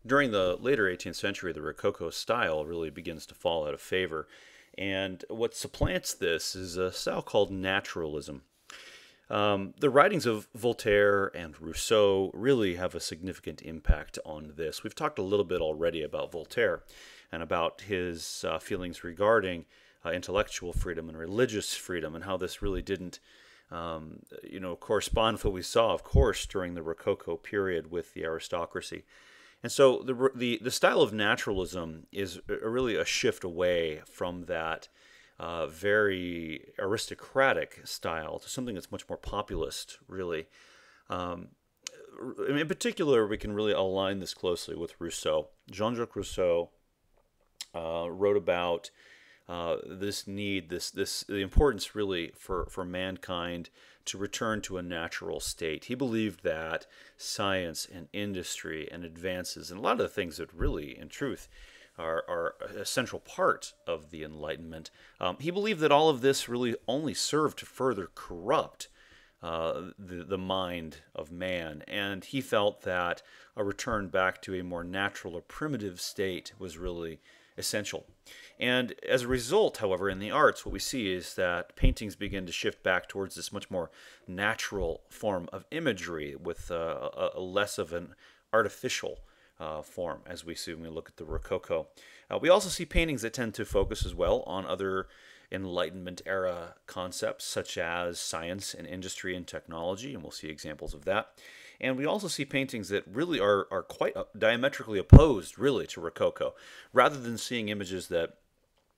During the later 18th century, the Rococo style really begins to fall out of favor. And what supplants this is a style called Naturalism. The writings of Voltaire and Rousseau really have a significant impact on this. We've talked a little bit already about Voltaire and about his feelings regarding intellectual freedom and religious freedom, and how this really didn't, correspond with what we saw, of course, during the Rococo period with the aristocracy. And so the style of naturalism is really a shift away from that very aristocratic style to something that's much more populist, really. Um, in particular, we can really align this closely with Rousseau. Jean-Jacques Rousseau wrote about this need, the importance really for mankind to return to a natural state. He believed that science and industry and advances and a lot of the things that really, in truth, are a central part of the Enlightenment. He believed that all of this really only served to further corrupt the mind of man, and he felt that a return back to a more natural or primitive state was really essential. And as a result, however, in the arts, what we see is that paintings begin to shift back towards this much more natural form of imagery with a less of an artificial form, as we see when we look at the Rococo. We also see paintings that tend to focus as well on other Enlightenment era concepts, such as science and industry and technology, and we'll see examples of that. And we also see paintings that really are quite diametrically opposed, really, to Rococo. Rather than seeing images that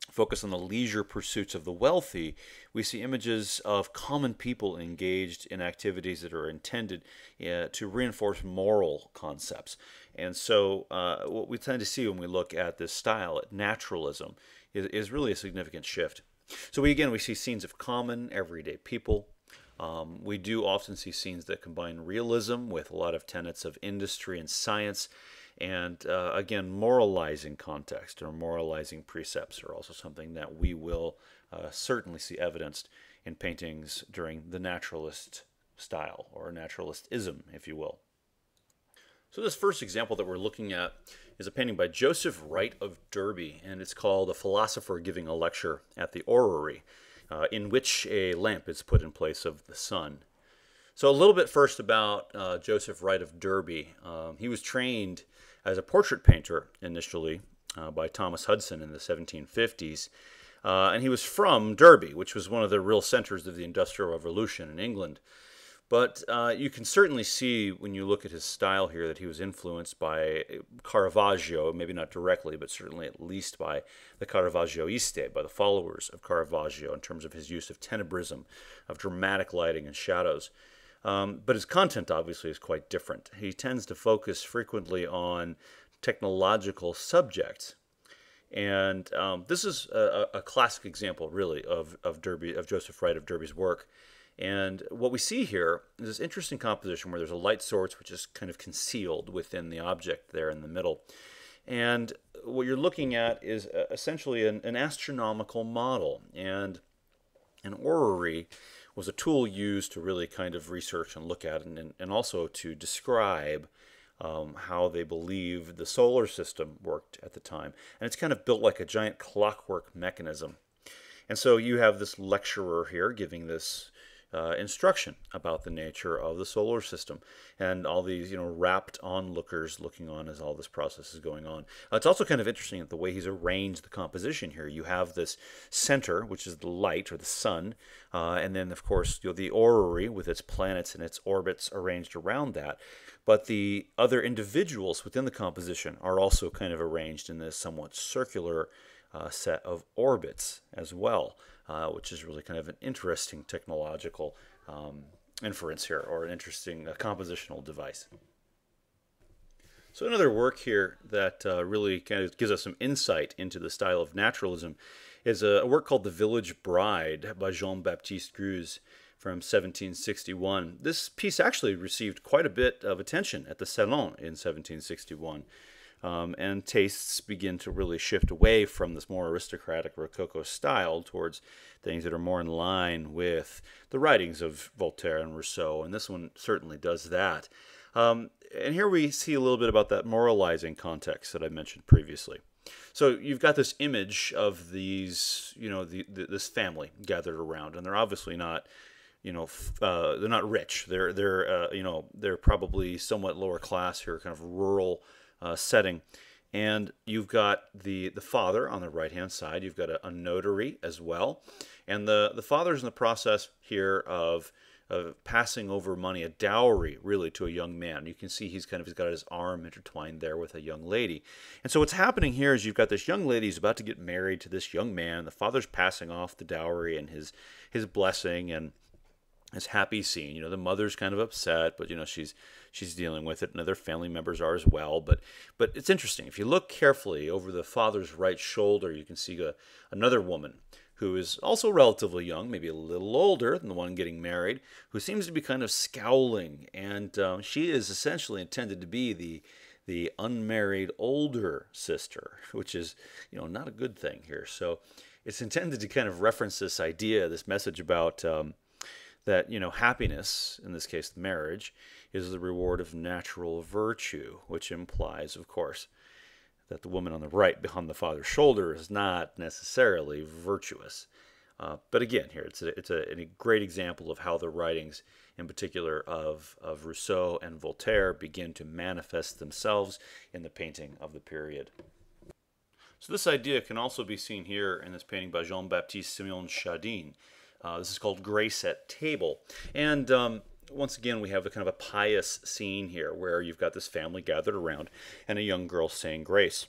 focus on the leisure pursuits of the wealthy, we see images of common people engaged in activities that are intended to reinforce moral concepts. And so what we tend to see when we look at this style, at naturalism, is really a significant shift. So we see scenes of common, everyday people. We do often see scenes that combine realism with a lot of tenets of industry and science. And again, moralizing context or moralizing precepts are also something that we will certainly see evidenced in paintings during the naturalist style, or naturalistism, if you will. So this first example that we're looking at is a painting by Joseph Wright of Derby, and it's called A Philosopher Giving a Lecture at the Orrery, in which a lamp is put in place of the sun. So a little bit first about Joseph Wright of Derby. He was trained as a portrait painter initially by Thomas Hudson in the 1750s. And he was from Derby, which was one of the real centers of the Industrial Revolution in England. But you can certainly see when you look at his style here that he was influenced by Caravaggio, maybe not directly, but certainly at least by the Caravaggiiste, by the followers of Caravaggio in terms of his use of tenebrism, of dramatic lighting and shadows. But his content obviously is quite different. He tends to focus frequently on technological subjects. And this is a classic example, really, of Joseph Wright of Derby's work. And what we see here is this interesting composition where there's a light source which is kind of concealed within the object there in the middle. And what you're looking at is essentially an astronomical model. And an orrery was a tool used to really kind of research and look at and also to describe how they believed the solar system worked at the time. And it's kind of built like a giant clockwork mechanism. And so you have this lecturer here giving this instruction about the nature of the solar system, and all these, rapt onlookers looking on as all this process is going on. It's also kind of interesting that the way he's arranged the composition here. You have this center, which is the light or the sun, and then of course the orrery with its planets and its orbits arranged around that. But the other individuals within the composition are also kind of arranged in this somewhat circular set of orbits as well, which is really kind of an interesting technological inference here, or an interesting compositional device. So another work here that really kind of gives us some insight into the style of naturalism is a work called The Village Bride by Jean-Baptiste Cruz from 1761. This piece actually received quite a bit of attention at the Salon in 1761. And tastes begin to really shift away from this more aristocratic Rococo style towards things that are more in line with the writings of Voltaire and Rousseau, and this one certainly does that. And here we see a little bit about that moralizing context that I mentioned previously. So you've got this image of these, this family gathered around, and they're obviously not, they're not rich. They're probably somewhat lower class here, kind of rural setting. And you've got the father on the right-hand side. You've got a notary as well. And the father's in the process here of passing over money, a dowry, really, to a young man. You can see he's got his arm intertwined there with a young lady. And so what's happening here is you've got this young lady who's about to get married to this young man. The father's passing off the dowry and his blessing and this happy scene. The mother's kind of upset, but she's dealing with it, and other family members are as well. But it's interesting. If you look carefully over the father's right shoulder, you can see another woman who is also relatively young, maybe a little older than the one getting married, who seems to be kind of scowling, and she is essentially intended to be the unmarried older sister, which is not a good thing here. So it's intended to kind of reference this idea, this message about that happiness, in this case marriage, is the reward of natural virtue, which implies, of course, that the woman on the right behind the father's shoulder is not necessarily virtuous. But again, here it's a great example of how the writings, in particular of Rousseau and Voltaire, begin to manifest themselves in the painting of the period. So this idea can also be seen here in this painting by Jean-Baptiste Simeon Chardin. This is called Grace at Table. And once again, we have a kind of a pious scene here where you've got this family gathered around and a young girl saying grace.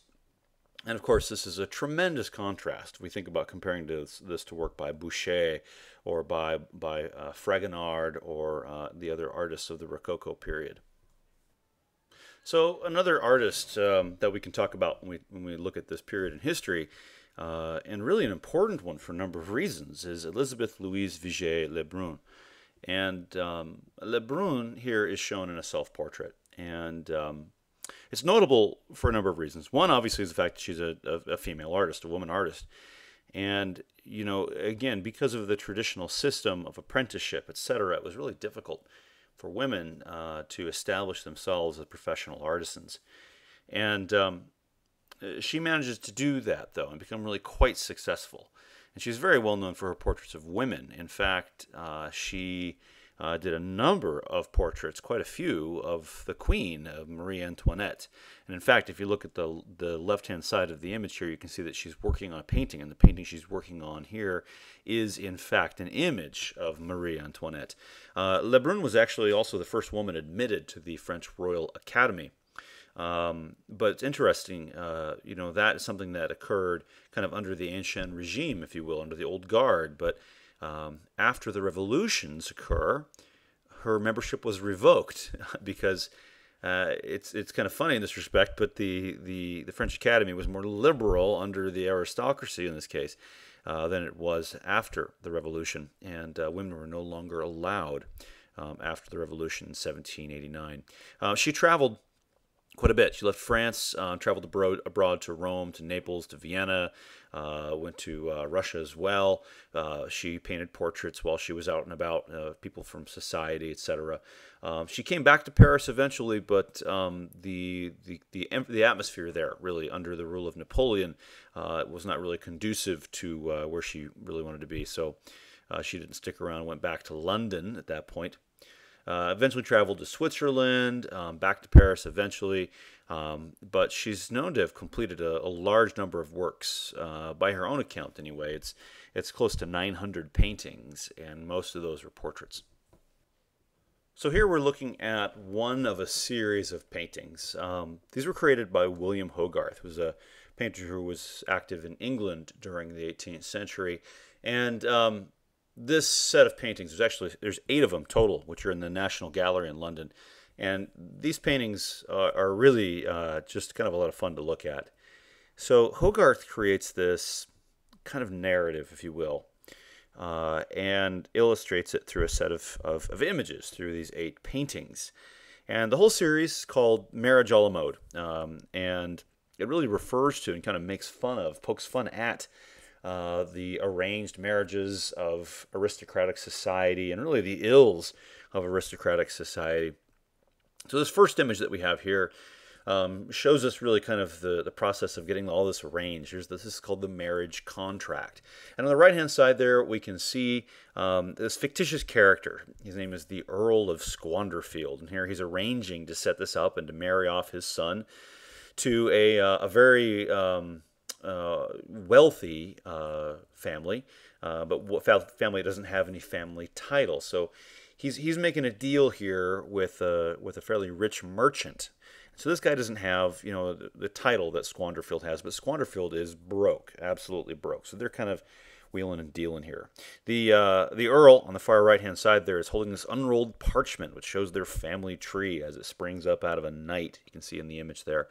And of course, this is a tremendous contrast. We think about comparing this to work by Boucher or by Fragonard or the other artists of the Rococo period. So another artist that we can talk about when we look at this period in history, and really an important one for a number of reasons, is Elizabeth Louise Vige Le Brun. And Le Brun here is shown in a self-portrait. And it's notable for a number of reasons. One, obviously, is the fact that she's a female artist, a woman artist. And, again, because of the traditional system of apprenticeship, etc., it was really difficult for women to establish themselves as professional artisans. And she manages to do that, though, and become really quite successful. And she's very well known for her portraits of women. In fact, she did a number of portraits, quite a few, of the Queen, of Marie Antoinette. And in fact, if you look at the left-hand side of the image here, you can see that she's working on a painting, and the painting she's working on here is, in fact, an image of Marie Antoinette. Le Brun was actually also the first woman admitted to the French Royal Academy. But it's interesting, that is something that occurred kind of under the Ancien regime, if you will, under the Old Guard. But after the revolutions occur, her membership was revoked because it's kind of funny in this respect, but the French Academy was more liberal under the aristocracy in this case than it was after the revolution, and women were no longer allowed after the revolution in 1789. She traveled quite a bit. She left France, traveled abroad to Rome, to Naples, to Vienna, went to Russia as well. She painted portraits while she was out and about, people from society, etc. She came back to Paris eventually, but the atmosphere there, really, under the rule of Napoleon, was not really conducive to where she really wanted to be. So she didn't stick around, went back to London at that point. Eventually traveled to Switzerland, back to Paris eventually, but she's known to have completed a large number of works, by her own account anyway. It's close to 900 paintings, and most of those are portraits. So here we're looking at one of a series of paintings. These were created by William Hogarth, who was a painter who was active in England during the 18th century, and this set of paintings, there's 8 of them total, which are in the National Gallery in London. And these paintings are really just kind of a lot of fun to look at. So Hogarth creates this kind of narrative, if you will, and illustrates it through a set of images, through these 8 paintings. And the whole series is called Marriage a la mode. And it really refers to and kind of makes fun of, pokes fun at the arranged marriages of aristocratic society and really the ills of aristocratic society. So this first image that we have here shows us really kind of the process of getting all this arranged. This is called the marriage contract. And on the right-hand side there, we can see this fictitious character. His name is the Earl of Squanderfield. And here he's arranging to set this up and to marry off his son to a very wealthy family, but family doesn't have any family title. So he's making a deal here with a fairly rich merchant. So this guy doesn't have, the title that Squanderfield has, but Squanderfield is broke, absolutely broke. So they're kind of wheeling and dealing here. The Earl on the far right-hand side there is holding this unrolled parchment, which shows their family tree as it springs up out of a night. You can see in the image there.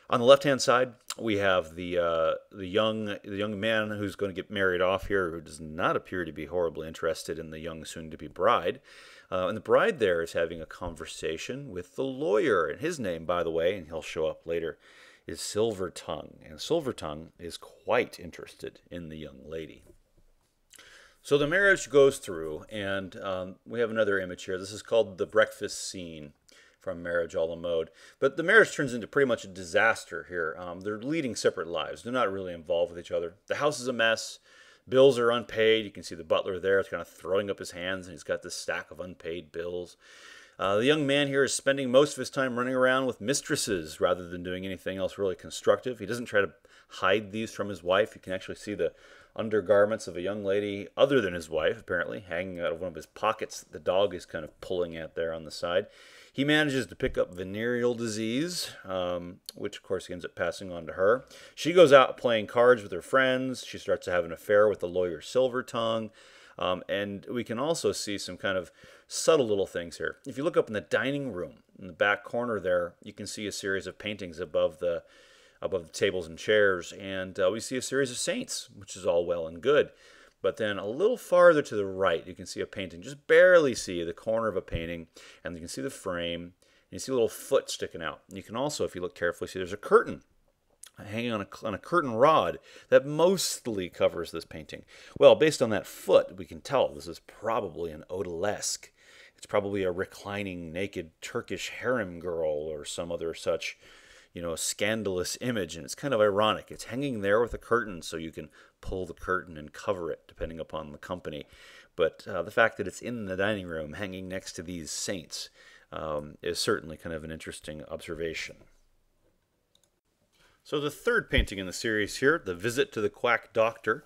On the left-hand side, we have the young man who's going to get married off here, who does not appear to be horribly interested in the young soon-to-be bride. And the bride there is having a conversation with the lawyer. And his name, by the way, and he'll show up later, is Silvertongue. And Silvertongue is quite interested in the young lady. So the marriage goes through, and we have another image here. This is called the breakfast scene from Marriage a la Mode. But the marriage turns into pretty much a disaster here. They're leading separate lives. They're not really involved with each other. The house is a mess. Bills are unpaid. You can see the butler there. It's kind of throwing up his hands, and he's got this stack of unpaid bills. The young man here is spending most of his time running around with mistresses rather than doing anything else really constructive. He doesn't try to hide these from his wife. You can actually see the undergarments of a young lady other than his wife, apparently, hanging out of one of his pockets. The dog is kind of pulling at there on the side. He manages to pick up venereal disease, which, of course, he ends up passing on to her. She goes out playing cards with her friends. She starts to have an affair with the lawyer Silvertongue. And we can also see some kind of subtle little things here. If you look up in the dining room, in the back corner there, you can see a series of paintings above the tables and chairs. And we see a series of saints, which is all well and good. But then a little farther to the right, you can see a painting. Just barely see the corner of a painting, and you can see the frame, and you see a little foot sticking out. And you can also, if you look carefully, see there's a curtain hanging on a curtain rod that mostly covers this painting. Well, based on that foot, we can tell this is probably an odalisque. It's probably a reclining, naked Turkish harem girl or some other such, scandalous image. And it's kind of ironic. It's hanging there with a curtain, so you can pull the curtain and cover it, depending upon the company. But the fact that it's in the dining room hanging next to these saints is certainly kind of an interesting observation. So the third painting in the series here, The Visit to the Quack Doctor,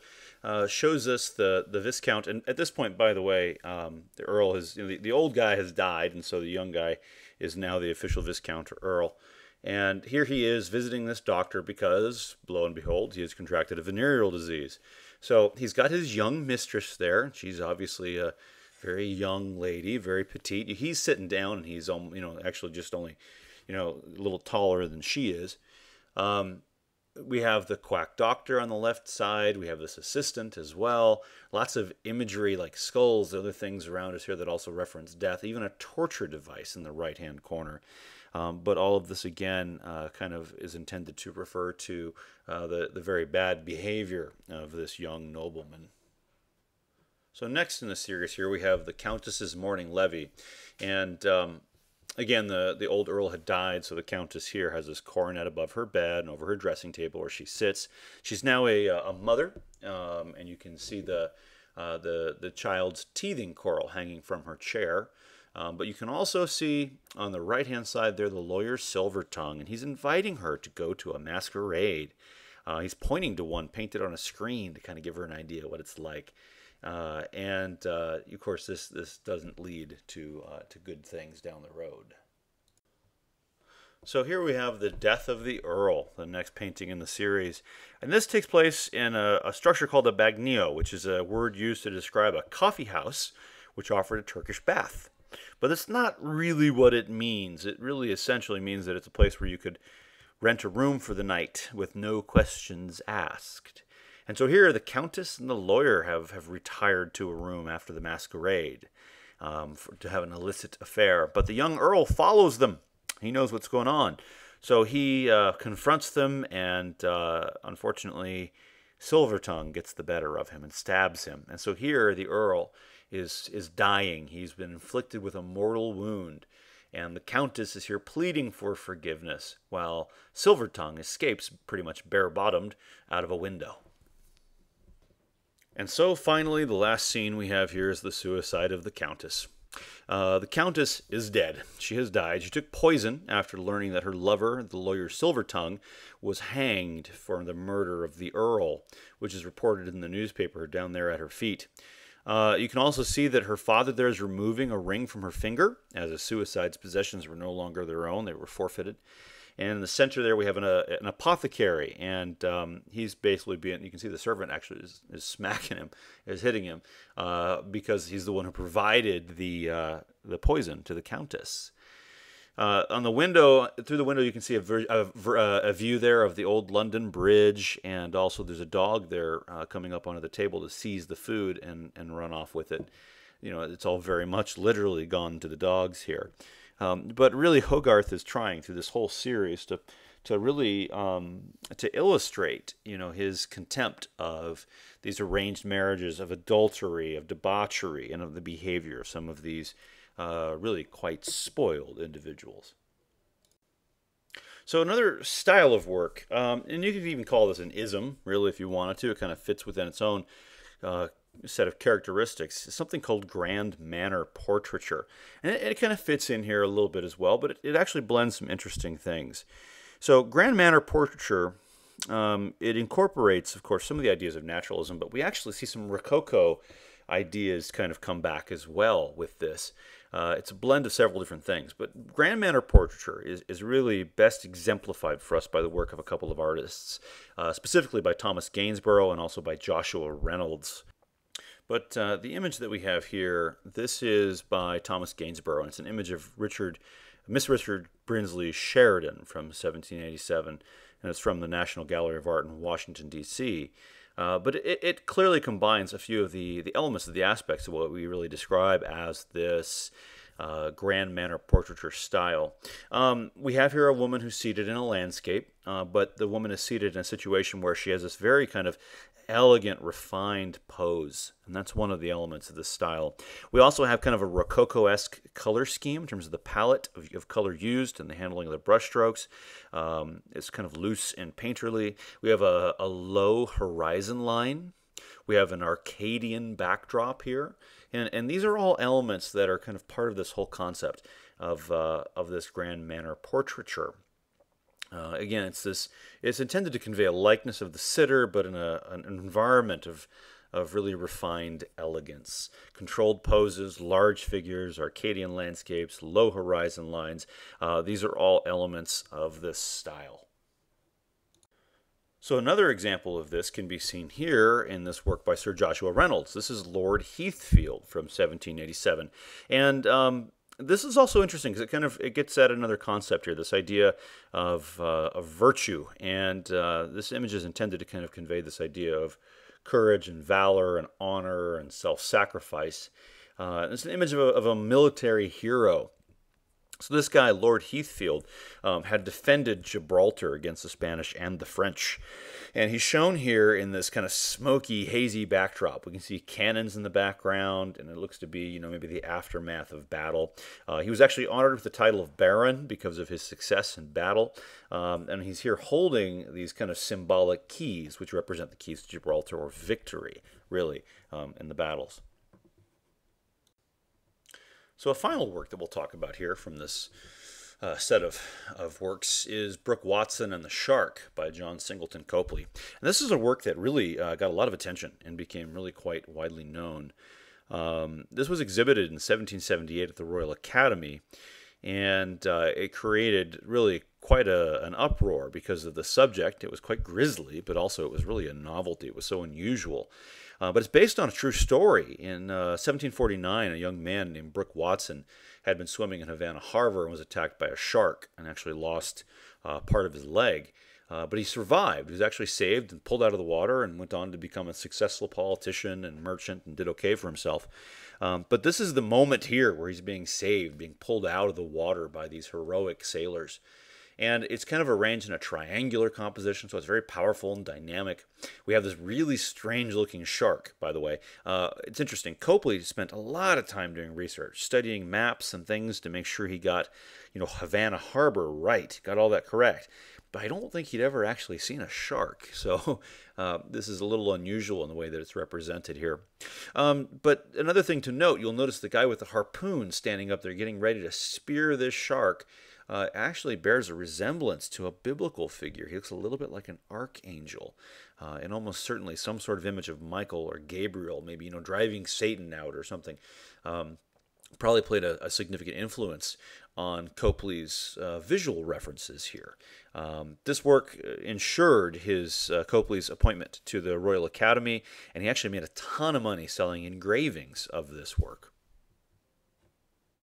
shows us the Viscount. And at this point, by the way, the Earl has, the old guy has died, and so the young guy is now the official Viscount or Earl. And here he is visiting this doctor because, lo and behold, he has contracted a venereal disease. So he's got his young mistress there. She's obviously a very young lady, very petite. He's sitting down, and he's, actually just only, a little taller than she is. We have the quack doctor on the left side. We have this assistant as well. Lots of imagery like skulls, other things around us here that also reference death. Even a torture device in the right-hand corner. But all of this, again, kind of is intended to refer to the very bad behavior of this young nobleman. So next in the series here, we have the Countess's morning levee. And again, the old Earl had died, so the Countess here has this coronet above her bed and over her dressing table where she sits. She's now a mother, and you can see the child's teething coral hanging from her chair. But you can also see on the right-hand side there the lawyer Silvertongue, and he's inviting her to go to a masquerade. He's pointing to one painted on a screen to kind of give her an idea what it's like. And of course, this doesn't lead to good things down the road. So here we have the death of the Earl, the next painting in the series. And this takes place in a structure called a bagnio, which is a word used to describe a coffee house which offered a Turkish bath. But that's not really what it means. It really essentially means that it's a place where you could rent a room for the night with no questions asked. And so here the Countess and the lawyer have retired to a room after the masquerade to have an illicit affair. But the young Earl follows them. He knows what's going on. So he confronts them, and unfortunately Silvertongue gets the better of him and stabs him. And so here the Earl is dying. He's been inflicted with a mortal wound. And the Countess is here pleading for forgiveness, while Silvertongue escapes pretty much bare-bottomed out of a window. And so finally, the last scene we have here is the suicide of the Countess. The Countess is dead. She has died. She took poison after learning that her lover, the lawyer Silvertongue, was hanged for the murder of the Earl, which is reported in the newspaper down there at her feet. You can also see that her father there is removing a ring from her finger, as a suicide's possessions were no longer their own. They were forfeited. And in the center there we have an apothecary, and he's basically being, you can see the servant actually is smacking him, is hitting him, because he's the one who provided the poison to the Countess. On the window, through the window, you can see a view there of the old London Bridge, and also there's a dog there coming up onto the table to seize the food and run off with it. You know, it's all very much literally gone to the dogs here. But really, Hogarth is trying through this whole series to really to illustrate, you know, his contempt of these arranged marriages, of adultery, of debauchery, and of the behavior of some of these really quite spoiled individuals. So another style of work, and you could even call this an ism, really, if you wanted to. It kind of fits within its own set of characteristics, is something called grand manner portraiture. And it kind of fits in here a little bit as well, but it actually blends some interesting things. So grand manner portraiture, it incorporates, of course, some of the ideas of naturalism, but we actually see some Rococo ideas kind of come back as well with this. It's a blend of several different things, but grand manner portraiture is really best exemplified for us by the work of a couple of artists, specifically by Thomas Gainsborough and also by Joshua Reynolds. But the image that we have here, this is by Thomas Gainsborough, and it's an image of Miss Richard Brinsley Sheridan from 1787, and it's from the National Gallery of Art in Washington, D.C. But it clearly combines a few of the elements of the aspects of what we really describe as this grand manner portraiture style. We have here a woman who's seated in a landscape, but the woman is seated in a situation where she has this very kind of elegant, refined pose, and that's one of the elements of this style. We also have kind of a Rococo-esque color scheme in terms of the palette of color used and the handling of the brushstrokes. It's kind of loose and painterly. We have a low horizon line. We have an Arcadian backdrop here, and these are all elements that are kind of part of this whole concept of this grand manner portraiture. Again, it's intended to convey a likeness of the sitter, but in an environment of really refined elegance. Controlled poses, large figures, Arcadian landscapes, low horizon lines. These are all elements of this style. So another example of this can be seen here in this work by Sir Joshua Reynolds. This is Lord Heathfield from 1787. And this is also interesting because it gets at another concept here, this idea of virtue. And this image is intended to kind of convey this idea of courage and valor and honor and self-sacrifice. It's an image of a military hero. So this guy, Lord Heathfield, had defended Gibraltar against the Spanish and the French. And he's shown here in this kind of smoky, hazy backdrop. We can see cannons in the background, and it looks to be, you know, maybe the aftermath of battle. He was actually honored with the title of Baron because of his success in battle. And he's here holding these kind of symbolic keys, which represent the keys to Gibraltar, or victory, really, in the battles. So a final work that we'll talk about here from this set of works is Brook, Watson and the Shark by John Singleton Copley. And this is a work that really got a lot of attention and became really quite widely known. This was exhibited in 1778 at the Royal Academy, and it created really quite an uproar because of the subject. It was quite grisly, but also it was really a novelty. It was so unusual. But it's based on a true story. In 1749, a young man named Brook Watson had been swimming in Havana Harbor and was attacked by a shark and actually lost part of his leg. But he survived. He was actually saved and pulled out of the water and went on to become a successful politician and merchant and did okay for himself. But this is the moment here where he's being saved, being pulled out of the water by these heroic sailors. And it's kind of arranged in a triangular composition, so it's very powerful and dynamic. We have this really strange looking shark, by the way. It's interesting. Copley spent a lot of time doing research, studying maps and things to make sure he got, Havana Harbor right, got all that correct. But I don't think he'd ever actually seen a shark. So this is a little unusual in the way that it's represented here. But another thing to note, you'll notice the guy with the harpoon standing up there getting ready to spear this shark actually bears a resemblance to a biblical figure. He looks a little bit like an archangel, and almost certainly some sort of image of Michael or Gabriel, maybe, driving Satan out or something. Probably played a significant influence on Copley's visual references here. This work ensured his Copley's appointment to the Royal Academy, and he actually made a ton of money selling engravings of this work.